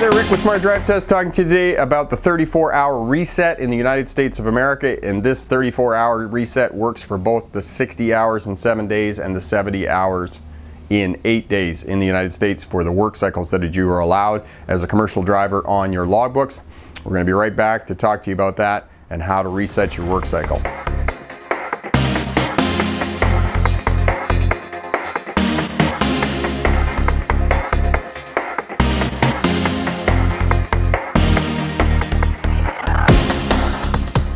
Hi there, Rick with Smart Drive Test, talking to you today about the 34-hour reset in the United States of America. And this 34-hour reset works for both the 60 hours in 7 days and the 70 hours in 8 days in the United States for the work cycles that you are allowed as a commercial driver on your logbooks. We're going to be right back to talk to you about that and how to reset your work cycle.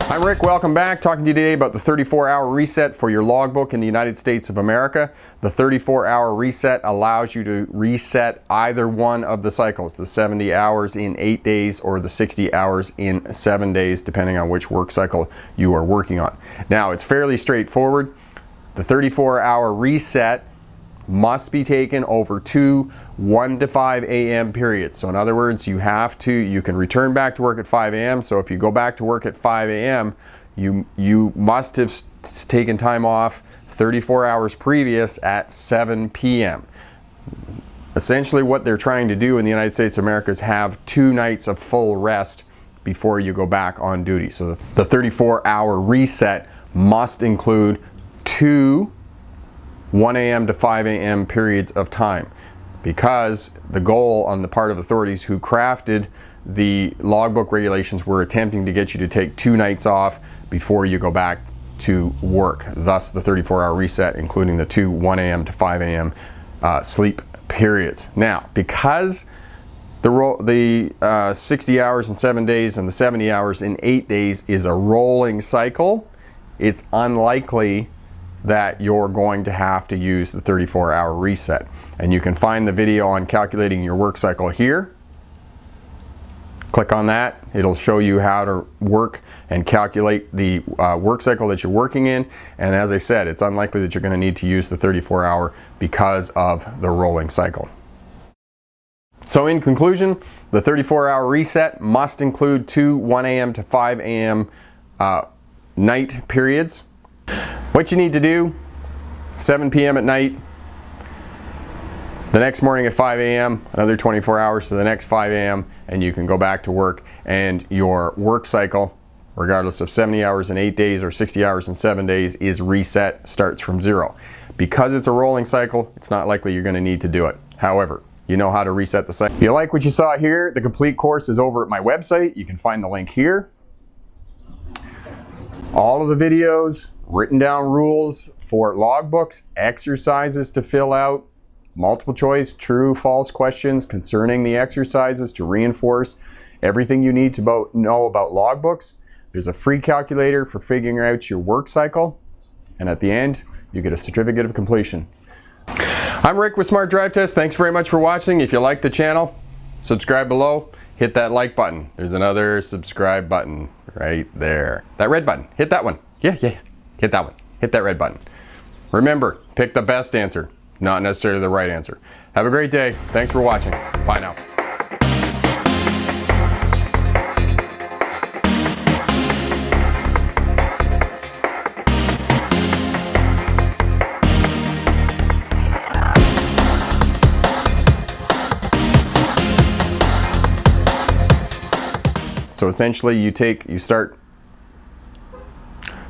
I'm Rick, welcome back. Talking to you today about the 34-hour reset for your logbook in the United States of America. The 34-hour reset allows you to reset either one of the cycles, the 70 hours in 8 days or the 60 hours in 7 days, depending on which work cycle you are working on. Now, it's fairly straightforward. The 34-hour reset must be taken over two 1 to 5 a.m. periods. So in other words, you can return back to work at 5 a.m. So if you go back to work at 5 a.m., you must have taken time off 34 hours previous at 7 p.m. Essentially what they're trying to do in the United States of America is have 2 nights of full rest before you go back on duty. So the 34-hour reset must include 2 1 a.m. to 5 a.m. periods of time, because the goal on the part of authorities who crafted the logbook regulations were attempting to get you to take 2 nights off before you go back to work. Thus the 34-hour reset, including the 2 1 a.m. to 5 a.m. Sleep periods. Now, because the 60 hours in 7 days and the 70 hours in 8 days is a rolling cycle, it's unlikely that you're going to have to use the 34-hour reset. And you can find the video on calculating your work cycle here. Click on that. It'll show you how to work and calculate the work cycle that you're working in. And as I said, it's unlikely that you're going to need to use the 34-hour because of the rolling cycle. So in conclusion, the 34-hour reset must include 2 1 a.m. to 5 a.m. Night periods. What you need to do, 7 p.m. at night, the next morning at 5 a.m., another 24 hours to the next 5 a.m., and you can go back to work, and your work cycle, regardless of 70 hours in 8 days or 60 hours in 7 days, is reset, starts from 0. Because it's a rolling cycle, it's not likely you're going to need to do it. However, you know how to reset the cycle. If you like what you saw here, the complete course is over at my website. You can find the link here. All of the videos, written down rules for logbooks, exercises to fill out, multiple choice, true, false questions concerning the exercises to reinforce everything you need to know about logbooks. There's a free calculator for figuring out your work cycle, and at the end, you get a certificate of completion. I'm Rick with Smart Drive Test. Thanks very much for watching. If you like the channel, subscribe below. Hit that like button. There's another subscribe button right there. That red button. Hit that one. Yeah. Hit that one. Hit that red button. Remember, pick the best answer, not necessarily the right answer. Have a great day. Thanks for watching. Bye now. So essentially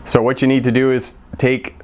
so what you need to do is take